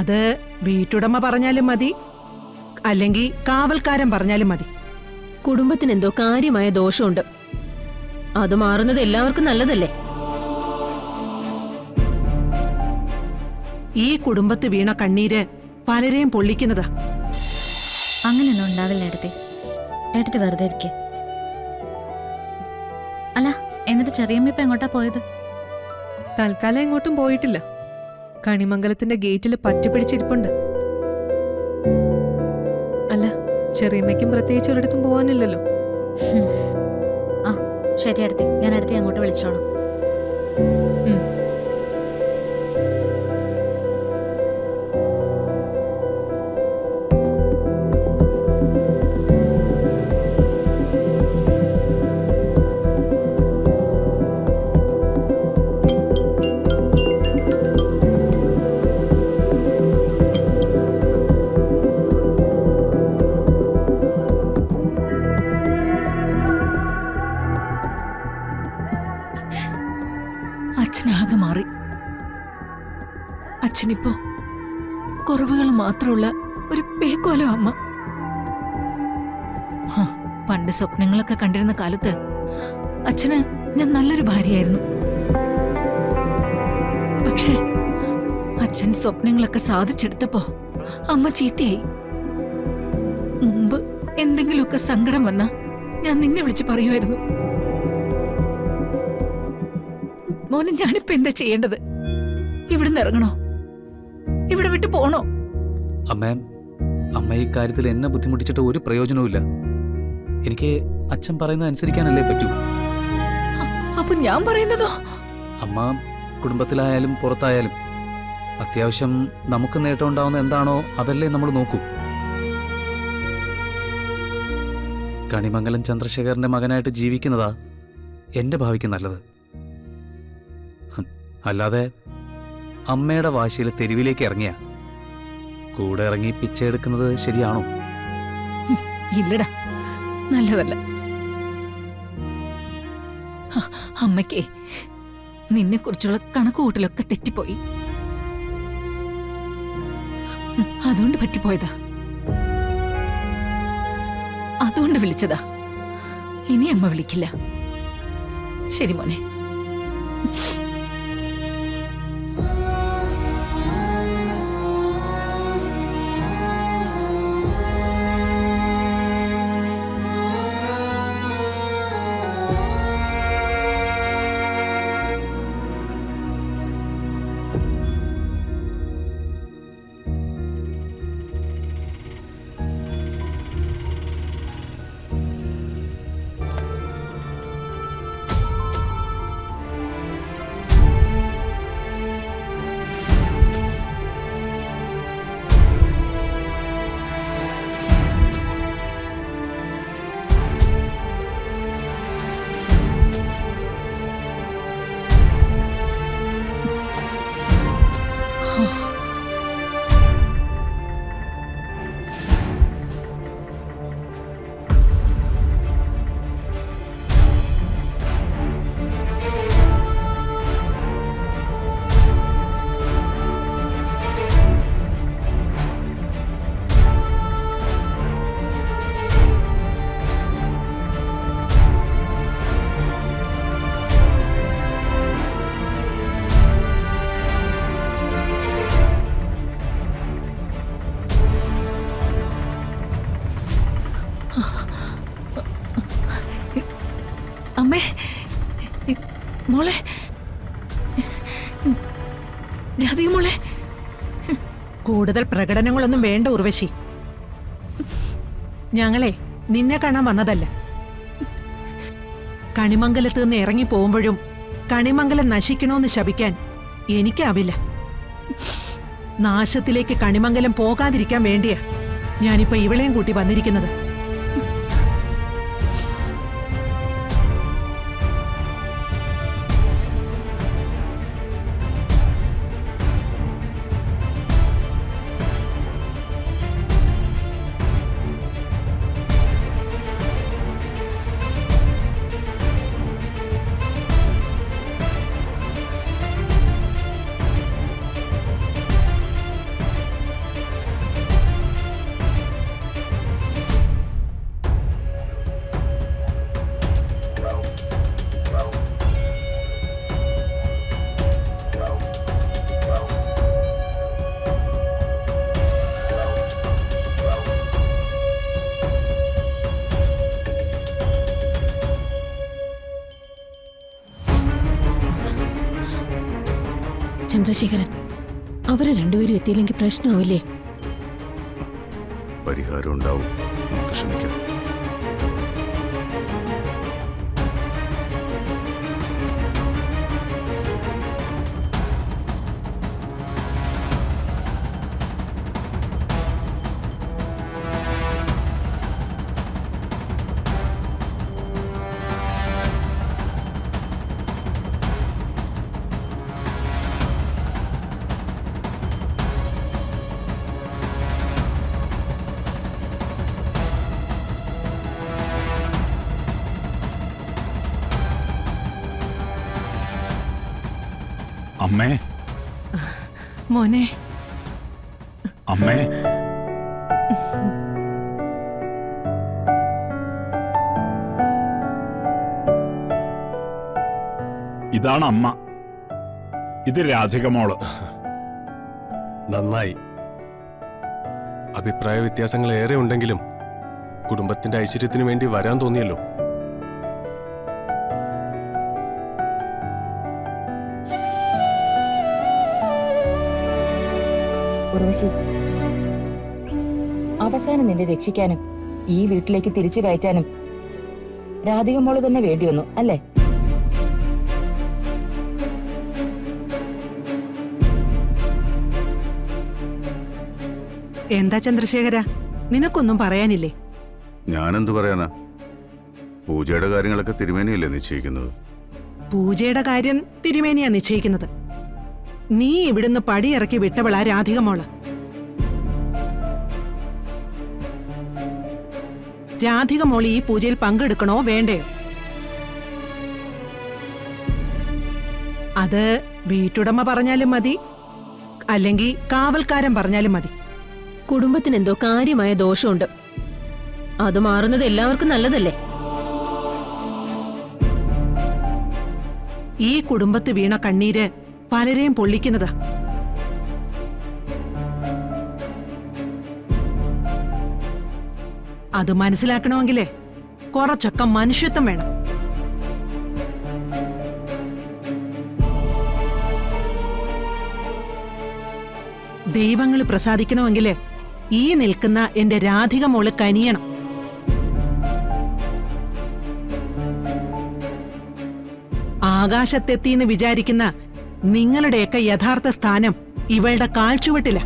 അത് വീട്ടുടമ പറഞ്ഞാലും മതി, അല്ലെങ്കിൽ കാവൽക്കാരൻ പറഞ്ഞാലും മതി. കുടുംബത്തിന് എന്തോ കാര്യമായ ദോഷമുണ്ട്. അത് മാറുന്നത് എല്ലാവർക്കും നല്ലതല്ലേ? ഈ കുടുംബത്ത് വീണ കണ്ണീര് പലരെയും പൊള്ളിക്കുന്നതാ. അങ്ങനെയൊന്നും ഉണ്ടാവില്ല ഏട്ടത്തി. ഏട്ടത്തി വെറുതെ ഇരിക്കെ. അല്ല, എന്നിട്ട് ചെറിയമ്മ ഇപ്പൊ എങ്ങോട്ടാ പോയത്? തൽക്കാലം എങ്ങോട്ടും പോയിട്ടില്ല. കണിമംഗലത്തിന്റെ ഗേറ്റിൽ പറ്റുപിടിച്ചിരിപ്പുണ്ട്. അല്ല, ചെറിയമ്മയ്ക്കും പ്രത്യേകിച്ച് ഒരിടത്തും പോവാനില്ലല്ലോ. ആ ശരി ഏട്ടത്തി, ഞാൻ ഏട്ടത്തി അങ്ങോട്ട് വിളിച്ചോളാം. അച്ഛനാകെ മാറി. അച്ഛനിപ്പോ കുറവുകൾ മാത്രമുള്ള ഒരു പേക്കോലോ അമ്മ. പണ്ട് സ്വപ്നങ്ങളൊക്കെ കണ്ടിരുന്ന കാലത്ത് അച്ഛന് ഞാൻ നല്ലൊരു ഭാര്യയായിരുന്നു. പക്ഷേ അച്ഛൻ സ്വപ്നങ്ങളൊക്കെ സാധിച്ചെടുത്തപ്പോ അമ്മ ചീത്തയായി. മുമ്പ് എന്തെങ്കിലുമൊക്കെ സങ്കടം വന്നാ ഞാൻ നിന്നെ വിളിച്ച് പറയുമായിരുന്നു, മോനെ ഞാനിപ്പോ എന്താ ചെയ്യേണ്ടത്? ഇവിടുന്ന് ഇറങ്ങണോ? ഇവിടെ വിട്ടു പോണോ? അമ്മ ഈ കാര്യത്തിൽ എന്നെ ബുദ്ധിമുട്ടിച്ചിട്ട് ഒരു പ്രയോജനവുമില്ല. എനിക്ക് അച്ഛൻ പറയുന്നത് അനുസരിക്കാനല്ലേ പറ്റൂ. അപ്പൊ ഞാൻ പറയുന്നതോ? അമ്മ കുടുംബത്തിലായാലും പുറത്തായാലും അത്യാവശ്യം നമുക്ക് നേട്ടം ഉണ്ടാവുന്ന എന്താണോ അതല്ലേ നമ്മൾ നോക്കൂ. കണിമംഗലം ചന്ദ്രശേഖരന്റെ മകനായിട്ട് ജീവിക്കുന്നതാ എന്റെ ഭാവിക്ക് നല്ലത്. അല്ലാതെ അമ്മയുടെ വാശിയിൽ തെരുവിലേക്ക് ഇറങ്ങിയ കൂടെ ഇറങ്ങി പിച്ചെടുക്കുന്നത് ശരിയാണോ? ഇല്ലടാ, നല്ലതല്ല. അമ്മയ്ക്ക് നിന്നെ കുറിച്ചുള്ള കണക്കുകൂട്ടലൊക്കെ തെറ്റിപ്പോയി. അതുകൊണ്ട് പറ്റിപ്പോയതാ. അതുകൊണ്ട് വിളിച്ചതാ. ഇനി അമ്മ വിളിക്കില്ല. ശരി മോനെ. അമ്മേ, മോളെ, രാധിക മോളെ. കൂടുതൽ പ്രകടനങ്ങളൊന്നും വേണ്ട ഉർവശി. ഞങ്ങളെ നിന്നെ കാണാൻ വന്നതല്ല. കണിമംഗലത്ത് നിന്ന് ഇറങ്ങി പോകുമ്പോഴും കണിമംഗലം നശിക്കണോന്ന് ശപിക്കാൻ എനിക്കാവില്ല. നാശത്തിലേക്ക് കണിമംഗലം പോകാതിരിക്കാൻ വേണ്ടിയാ ഞാനിപ്പോ ഇവളെയും കൂട്ടി വന്നിരിക്കുന്നത്. ചന്ദ്രശേഖരൻ. അവര് രണ്ടുപേരും എത്തിയില്ലെങ്കിൽ പ്രശ്നമാവില്ലേ? പരിഹാരം ഉണ്ടാവും. നമുക്ക് ശ്രമിക്കാം. അമ്മേ, മോനെ, അമ്മേ, ഇതാണ് അമ്മ. ഇത് രാധിക മോള്. നന്നായി. അഭിപ്രായ വ്യത്യാസങ്ങൾ ഏറെ ഉണ്ടെങ്കിലും കുടുംബത്തിന്റെ ഐശ്വര്യത്തിനു വേണ്ടി വരാൻ തോന്നിയല്ലോ. ഉർവശി, അവസാനം നിന്നെ രക്ഷിക്കാനും ഈ വീട്ടിലേക്ക് തിരിച്ചു കയറ്റാനും രാധിക മോള് തന്നെ വേണ്ടി വന്നു അല്ലേ? എന്താ ചന്ദ്രശേഖര, നിനക്കൊന്നും പറയാനില്ലേ? ഞാനെന്തു പറയാനാ? പൂജയുടെ കാര്യങ്ങളൊക്കെ തിരുമേനിയല്ലേ നിശ്ചയിക്കുന്നത്? പൂജയുടെ കാര്യം തിരുമേനിയാ നിശ്ചയിക്കുന്നത്. നീ ഇവിടുന്ന് പടിയിറക്കി വിട്ടവളാ രാധിക മോള്. രാധിക മോള് ഈ പൂജയിൽ പങ്കെടുക്കണോ വേണ്ടയോ? അത് വീട്ടുടമ പറഞ്ഞാലും മതി, അല്ലെങ്കിൽ കാവൽക്കാരൻ പറഞ്ഞാലും മതി. കുടുംബത്തിന് എന്തോ കാര്യമായ ദോഷമുണ്ട്. അത് മാറുന്നത് എല്ലാവർക്കും നല്ലതല്ലേ? ഈ കുടുംബത്ത് വീണ കണ്ണീര് പലരെയും പൊള്ളിക്കുന്നതാ. അത് മനസ്സിലാക്കണമെങ്കിലേ കുറച്ചൊക്കെ മനുഷ്യത്വം വേണം. ദൈവങ്ങൾ പ്രസാദിക്കണമെങ്കില് ഈ നിൽക്കുന്ന എന്റെ രാധിക മോള് കനിയണം. ആകാശത്തെത്തിന്ന് വിചാരിക്കുന്ന നിങ്ങളുടെയൊക്കെ യഥാർത്ഥ സ്ഥാനം ഇവളുടെ കാൽച്ചുവട്ടില.